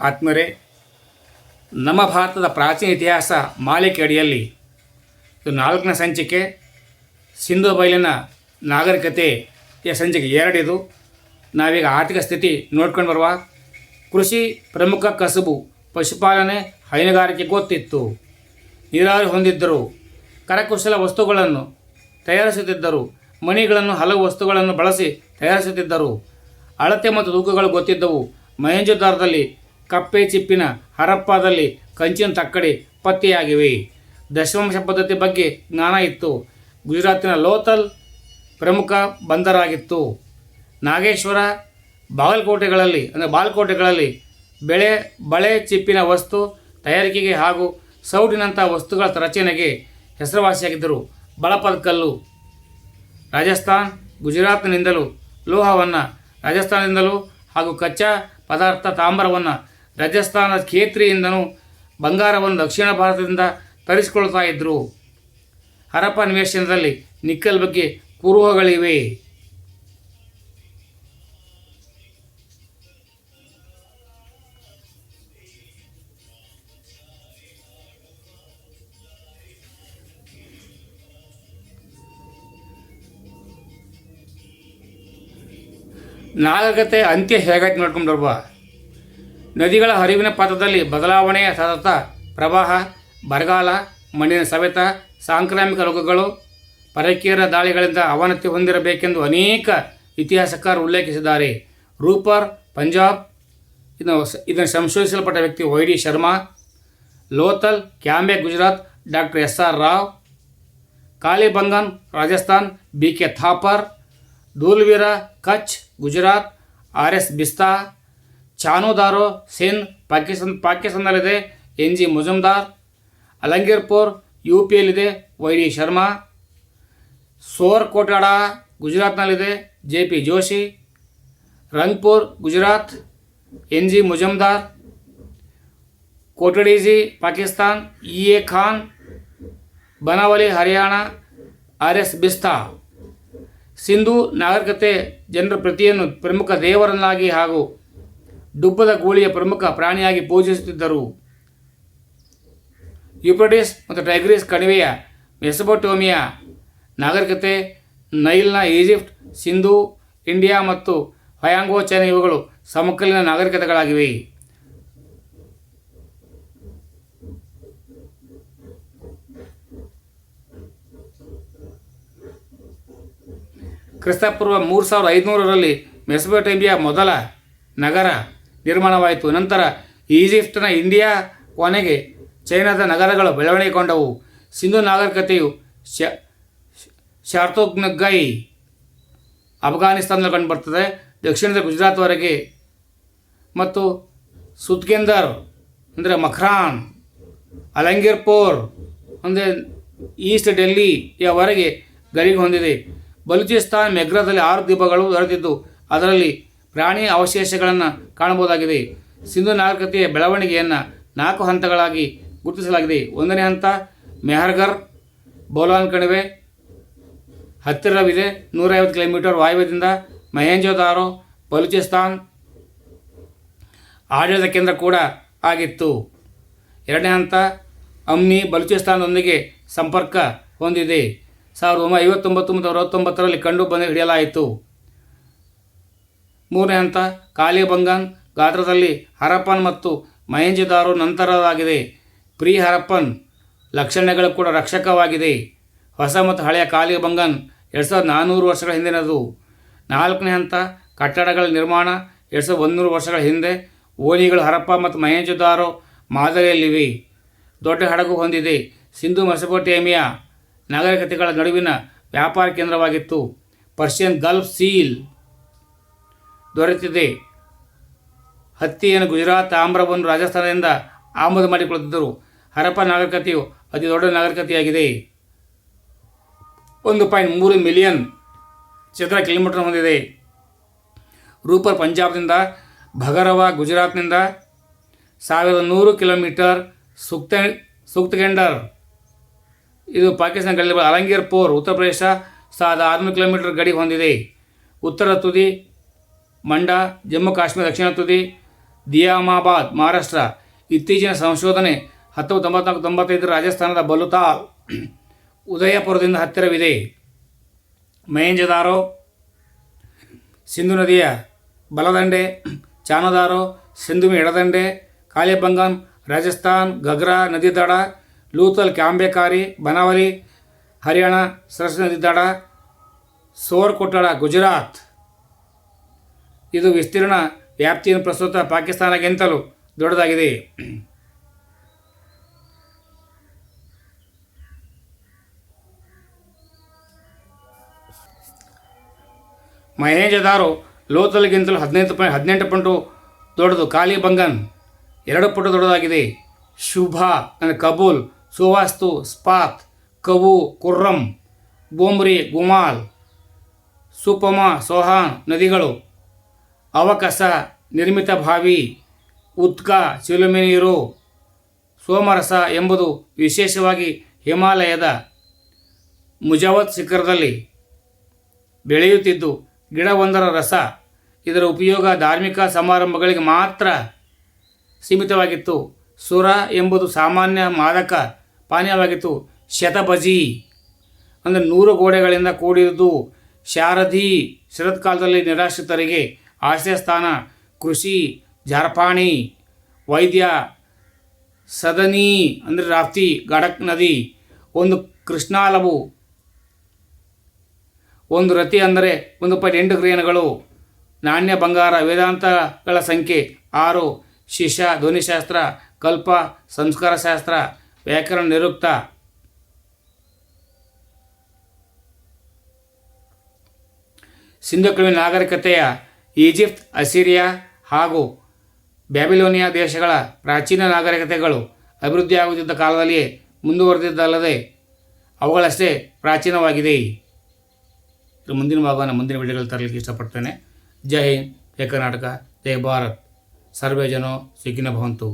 ಆತ್ಮರೇ, ನಮ್ಮ ಭಾರತದ ಪ್ರಾಚೀನ ಇತಿಹಾಸ ಮಾಲಿಕೆ ಅಡಿಯಲ್ಲಿ ಇದು 4ನೇ ಸಂಚಿಕೆ. ಸಿಂಧು ಬಯಲಿನ ನಾಗರಿಕತೆಯ ಸಂಚಿಕೆ 2 ಇದು. ನಾವೀಗ ಆರ್ಥಿಕ ಸ್ಥಿತಿ ನೋಡ್ಕೊಂಡು ಬರುವ. ಕೃಷಿ ಪ್ರಮುಖ ಕಸುಬು, ಪಶುಪಾಲನೆ, ಹೈನುಗಾರಿಕೆ ಗೊತ್ತಿತ್ತು. ನೀರಾವರಿ ಹೊಂದಿದ್ದರು. ಕರಕುಶಲ ವಸ್ತುಗಳನ್ನು ತಯಾರಿಸುತ್ತಿದ್ದರು. ಮಣಿಗಳನ್ನು ಹಲವು ವಸ್ತುಗಳನ್ನು ಬಳಸಿ ತಯಾರಿಸುತ್ತಿದ್ದರು. ಅಳತೆ ಮತ್ತು ತೂಕಗಳು ಗೊತ್ತಿದ್ದವು. ಮೊಹೆಂಜೊದಾರೊದಲ್ಲಿ ಕಪ್ಪೆ ಚಿಪ್ಪಿನ, ಹರಪ್ಪಾದಲ್ಲಿ ಕಂಚಿನ ತಕ್ಕಡಿ ಪತ್ತೆಯಾಗಿವೆ. ದಶವಂಶ ಪದ್ಧತಿ ಬಗ್ಗೆ ಜ್ಞಾನ ಇತ್ತು. ಗುಜರಾತಿನ ಲೋಥಲ್ ಪ್ರಮುಖ ಬಂದರಾಗಿತ್ತು. ನಾಗೇಶ್ವರ, ಬಾಲ್ಕೋಟೆಗಳಲ್ಲಿ ಬಳೆ ಚಿಪ್ಪಿನ ವಸ್ತು ತಯಾರಿಕೆಗೆ ಹಾಗೂ ಸೌಟಿನಂಥ ವಸ್ತುಗಳ ರಚನೆಗೆ ಹೆಸರುವಾಸಿಯಾಗಿದ್ದರು. ಬಳಪದ ಕಲ್ಲು ರಾಜಸ್ಥಾನ್, ಗುಜರಾತ್ನಿಂದಲೂ ಲೋಹವನ್ನು ರಾಜಸ್ಥಾನದಿಂದಲೂ ಹಾಗೂ ಕಚ್ಚಾ ಪದಾರ್ಥ ತಾಮ್ರವನ್ನು ರಾಜಸ್ಥಾನದ ಖೇತ್ರಿಯಿಂದನೂ ಬಂಗಾರವನ್ನು ದಕ್ಷಿಣ ಭಾರತದಿಂದ ತರಿಸಿಕೊಳ್ತಾ ಇದ್ದರು. ಹರಪ್ಪ ನಿವೇಶನದಲ್ಲಿ ನಿಕ್ಕಲ್ ಬಗ್ಗೆ ಕುರುಹುಗಳಿವೆ. ನಾಗರಿಕತೆ ಅಂತ್ಯ ಹೇಗಾಯ್ತು ನೋಡ್ಕೊಂಡು ಬರುವ. ನದಿಗಳ ಹರಿವಿನ ಪಥದಲ್ಲಿ ಬದಲಾವಣೆಯ ಸತತ ಪ್ರವಾಹ, ಬರಗಾಲ, ಮಣ್ಣಿನ ಸವೆತ, ಸಾಂಕ್ರಾಮಿಕ ರೋಗಗಳು, ಪರಕೀಯರ ದಾಳಿಗಳಿಂದ ಅವನತಿ ಹೊಂದಿರಬೇಕೆಂದು ಅನೇಕ ಇತಿಹಾಸಕಾರರು ಉಲ್ಲೇಖಿಸಿದ್ದಾರೆ. ರೂಪರ್, ಪಂಜಾಬ್. ಇದನ್ನು ಸಂಶೋಧಿಸಲ್ಪಟ್ಟ ವ್ಯಕ್ತಿ YD Sharma. Lothal, ಕ್ಯಾಂಬೆ, Gujarat, doctor SR Rao. Kalibangan, Rajasthan, BK Thapar. ಧೂಲ್ವೀರ, ಕಚ್, ಗುಜರಾತ್, RS ಬಿಸ್ತಾ. ಚಾನುದಾರೋ, Sindh, ಪಾಕಿಸ್ತಾನದಲ್ಲಿದೆ, NG Majumdar. ಅಲಂಗೀರ್ಪುರ್, UPಯಲ್ಲಿದೆ, YD Sharma. ಸೋರ್ ಕೋಟಾಡಾ, ಗುಜರಾತ್ನಲ್ಲಿದೆ, JP Joshi. ರಂಗ್ಪುರ್, Gujarat, NG Majumdar. ಕೋಟಡೀಜಿ, Pakistan, EA Khan. ಬನಾವಲಿ, Haryana, RS ಬಿಸ್ತಾ. ಸಿಂಧೂ ನಾಗರಿಕತೆ ಜನರ ಪ್ರತಿಯನ್ನು ಪ್ರಮುಖ ದೇವರನ್ನಾಗಿ ಹಾಗೂ ಡುಬ್ಬದ ಗೂಳಿಯ ಪ್ರಮುಖ ಪ್ರಾಣಿಯಾಗಿ ಪೂಜಿಸುತ್ತಿದ್ದರು. ಯೂಫ್ರಟಿಸ್ ಮತ್ತು ಟೈಗ್ರಿಸ್ ಕಣಿವೆಯ ಮೆಸೊಪೊಟೇಮಿಯಾ ನಾಗರಿಕತೆ, ನೈಲ್ನ ಈಜಿಪ್ಟ್, ಸಿಂಧೂ, ಇಂಡಿಯಾ ಮತ್ತು ಹಯಾಂಗೋ ಚೈನಾ ಇವುಗಳು ಸಮಕಾಲೀನ ನಾಗರಿಕತೆಗಳಾಗಿವೆ. ಕ್ರಿಸ್ತಪೂರ್ವ 3500ರಲ್ಲಿ ಮೆಸೊಪೊಟೇಮಿಯಾ ಮೊದಲ ನಗರ ನಿರ್ಮಾಣವಾಯಿತು. ನಂತರ ಈಜಿಪ್ಟ್ನ ಇಂಡಿಯಾ, ಕೊನೆಗೆ ಚೈನಾದ ನಗರಗಳು ಬೆಳವಣಿಗೆಗೊಂಡವು. ಸಿಂಧೂ ನಾಗರಿಕತೆಯು ಶಾರ್ತೋಗ್ನಗೈ ಅಫ್ಘಾನಿಸ್ತಾನದಲ್ಲಿ ಕಂಡುಬರ್ತದೆ, ದಕ್ಷಿಣದ ಗುಜರಾತ್ವರೆಗೆ, ಮತ್ತು ಸುತ್ಕೇಂದರ್ ಅಂದರೆ ಮಖ್ರಾನ್, ಅಲಂಗೀರ್ಪುರ್ ಅಂದರೆ ಈಸ್ಟ್ ಡೆಲ್ಲಿಯವರೆಗೆ ಗಡಿಗೆ ಹೊಂದಿದೆ. ಬಲೂಚಿಸ್ತಾನ್, ಮೆಗ್ರಾದಲ್ಲಿ 6 ದ್ವೀಪಗಳು ದೊರೆತಿದ್ದು ಅದರಲ್ಲಿ ಪ್ರಾಣಿ ಅವಶೇಷಗಳನ್ನು ಕಾಣಬಹುದಾಗಿದೆ. ಸಿಂಧೂ ನಾಗರಿಕತೆಯ ಬೆಳವಣಿಗೆಯನ್ನು 4 ಹಂತಗಳಾಗಿ ಗುರುತಿಸಲಾಗಿದೆ. 1ನೇ ಹಂತ ಮೆಹರ್ಗರ್, ಬೋಲಾನ್ ಕಣಿವೆ ಹತ್ತಿರವಿದೆ, 150 ಕಿಲೋಮೀಟರ್ ವಾಯುವ್ಯದಿಂದ. ಮೊಹೆಂಜೊದಾರೋ, ಬಲೂಚಿಸ್ತಾನ್ ಆಡಳಿತ ಕೇಂದ್ರ ಕೂಡ ಆಗಿತ್ತು. 2ನೇ ಹಂತ ಅಮ್ನಿ, ಬಲೂಚಿಸ್ತಾನದೊಂದಿಗೆ ಸಂಪರ್ಕ ಹೊಂದಿದೆ. 1959 ಮತ್ತು 1969ರಲ್ಲಿ ಕಂಡು ಬಂದು ಹಿಡಿಯಲಾಯಿತು. 3ನೇ ಹಂತ ಕಾಲಿಬಂಗನ್, ಗಾತ್ರದಲ್ಲಿ ಹರಪ್ಪನ್ ಮತ್ತು ಮೊಹೆಂಜೊದಾರೋ ನಂತರದಾಗಿದೆ. ಪ್ರೀ ಹರಪ್ಪನ್ ಲಕ್ಷಣಗಳು ಕೂಡ ರಕ್ಷಕವಾಗಿದೆ. ಹೊಸ ಮತ್ತು ಹಳೆಯ ಕಾಲಿಬಂಗನ್ 2400 ವರ್ಷಗಳ ಹಿಂದಿನದು. 4ನೇ ಹಂತ ಕಟ್ಟಡಗಳ ನಿರ್ಮಾಣ 2100 ವರ್ಷಗಳ ಹಿಂದೆ. ಓಣಿಗಳು ಹರಪ್ಪ ಮತ್ತು ಮೊಹೆಂಜೊದಾರೋ ಮಾದರಿಯಲ್ಲಿವೆ. ದೊಡ್ಡ ಹಡಗು ಹೊಂದಿದೆ. ಸಿಂಧೂ ಮೆಸೊಪೊಟೇಮಿಯಾ ನಾಗರಿಕತೆಗಳ ನಡುವಿನ ವ್ಯಾಪಾರ ಕೇಂದ್ರವಾಗಿತ್ತು. ಪರ್ಷಿಯನ್ ಗಲ್ಫ್ ಸೀಲ್ ದೊರೆತಿದೆ. ಹತ್ತಿಯನ್ನು ಗುಜರಾತ್, ತಾಮ್ರವನ್ನು ರಾಜಸ್ಥಾನದಿಂದ ಆಮದು ಮಾಡಿಕೊಳ್ಳುತ್ತಿದ್ದರು. ಹರಪ್ಪ ನಾಗರಿಕತೆಯು ಅತಿ ದೊಡ್ಡ ನಾಗರಿಕತೆಯಾಗಿದೆ. 1.3 ಮಿಲಿಯನ್ ಚದರ ಕಿಲೋಮೀಟರ್ ಹೊಂದಿದೆ. ರೂಪರ್ ಪಂಜಾಬ್ನಿಂದ, ಭಗರವ ಗುಜರಾತ್ನಿಂದ 1100 ಕಿಲೋಮೀಟರ್. ಸುಕ್ತಗೆಂಡರ್ ಇದು ಪಾಕಿಸ್ತಾನ ಗಡಿ. ಅಲಂಗೀರ್ಪುರ್ ಉತ್ತರ ಪ್ರದೇಶ 1600 ಕಿಲೋಮೀಟರ್ ಗಡಿ ಹೊಂದಿದೆ. ಉತ್ತರ ತುದಿ ಮಂಡಾ, ಜಮ್ಮು ಕಾಶ್ಮೀರ ದಕ್ಷಿಣ ತುದಿ, ದಿಯಾಮಾಬಾದ್ ಮಹಾರಾಷ್ಟ್ರ. ಇತ್ತೀಚಿನ ಸಂಶೋಧನೆ 1994-95 ರಾಜಸ್ಥಾನದ ಬಲುತಾಲ್ ಉದಯಪುರದಿಂದ ಹತ್ತಿರವಿದೆ. ಮೊಹೆಂಜೊದಾರೋ ಸಿಂಧು ನದಿಯ ಬಲದಂಡೆ, ಚಾನದಾರೋ ಸಿಂಧುವಿನ ಎಡದಂಡೆ, ಕಾಲಿಬಂಗನ್ ರಾಜಸ್ಥಾನ್ ಘಗ್ರಾ ನದಿ ದಡ, ಲೂಥಲ್ ಕ್ಯಾಂಬೆಕಾರಿ ಬನಾವಲಿ ಹರಿಯಾಣ ಸರಸ್ವತಿ ನದಿ ದಡ, ಸೋರ್ಕೋಟಳ ಗುಜರಾತ್. ಇದು ವಿಸ್ತೀರ್ಣ ವ್ಯಾಪ್ತಿಯನ್ನು ಪ್ರಸ್ತುತ ಪಾಕಿಸ್ತಾನಕ್ಕಿಂತಲೂ ದೊಡ್ಡದಾಗಿದೆ. ಮೊಹೆಂಜೊದಾರೋ ಲೋಥಲ್ಗಿಂತಲೂ 18 ಪಟ್ಟು ದೊಡ್ಡದು. ಕಾಲಿಬಂಗನ್ 2 ಪಟ್ಟು ದೊಡ್ಡದಾಗಿದೆ. ಶುಭಾ ಅಂದರೆ ಕಬೂಲ್, ಸುವಾಸ್ತು ಸ್ಪಾತ್, ಕವು ಕುರ್ರಂ, ಬೊಮ್ರಿ ಗುಮಾಲ್, ಸುಪಮಾ ಸೋಹಾನ್ ನದಿಗಳು. ಅವಕಸ ನಿರ್ಮಿತ ಬಾವಿ, ಉತ್ಕಾ ಚಿಲುಮೆ ನೀರು. ಸೋಮರಸ ಎಂಬುದು ವಿಶೇಷವಾಗಿ ಹಿಮಾಲಯದ ಮುಜಾವತ್ ಶಿಖರದಲ್ಲಿ ಬೆಳೆಯುತ್ತಿದ್ದು ಗಿಡವೊಂದರ ರಸ. ಇದರ ಉಪಯೋಗ ಧಾರ್ಮಿಕ ಸಮಾರಂಭಗಳಿಗೆ ಮಾತ್ರ ಸೀಮಿತವಾಗಿತ್ತು. ಸುರ ಎಂಬುದು ಸಾಮಾನ್ಯ ಮಾದಕ ಪಾನೀಯವಾಗಿತ್ತು. ಶತಬಜಿ ಅಂದರೆ 100 ಗೋಡೆಗಳಿಂದ ಕೂಡಿದ್ದು. ಶಾರದಿ ಶರತ್ಕಾಲದಲ್ಲಿ ನಿರಾಶ್ರಿತರಿಗೆ ಆಶ್ರಯಸ್ಥಾನ. ಕೃಷಿ ಜಾರ್ಪಾಣಿ. ವೈದ್ಯ ಸದನಿ ಅಂದರೆ ರಾಪ್ತಿ ಗಡಕ್ ನದಿ. ಒಂದು ಕೃಷ್ಣಾಲವು. ಒಂದು ರತಿ ಅಂದರೆ 1.8 ಗ್ರೇನ್ಗಳು. ನಾಣ್ಯ ಬಂಗಾರ. ವೇದಾಂತಗಳ ಸಂಖ್ಯೆ 6. ಶಿಶ ಧ್ವನಿಶಾಸ್ತ್ರ. ಕಲ್ಪ ಸಂಸ್ಕಾರಶಾಸ್ತ್ರ. ವ್ಯಾಕರಣ ನಿರುಕ್ತ. ಸಿಂಧು ಕಣಿವೆ ನಾಗರಿಕತೆಯ ಈಜಿಪ್ಟ್, ಅಸಿರಿಯಾ ಹಾಗೂ ಬ್ಯಾಬಿಲೋನಿಯಾ ದೇಶಗಳ ಪ್ರಾಚೀನ ನಾಗರಿಕತೆಗಳು ಅಭಿವೃದ್ಧಿಯಾಗುತ್ತಿದ್ದ ಕಾಲದಲ್ಲಿಯೇ ಮುಂದುವರೆದಿದ್ದಲ್ಲದೆ ಅವುಗಳಷ್ಟೇ ಪ್ರಾಚೀನವಾಗಿದೆ. ಮುಂದಿನ ಭಾಗವನ್ನು ಮುಂದಿನ ವಿಡಿಯೋಗಳು ತರಲಿಕ್ಕೆ ಇಷ್ಟಪಡ್ತೇನೆ. ಜೈ ಹಿಂದ್, ಜೈ ಕರ್ನಾಟಕ, ಜೈ ಭಾರತ್. ಸರ್ವೇ ಜನೋ ಸುಖಿನೋ ಭವಂತು.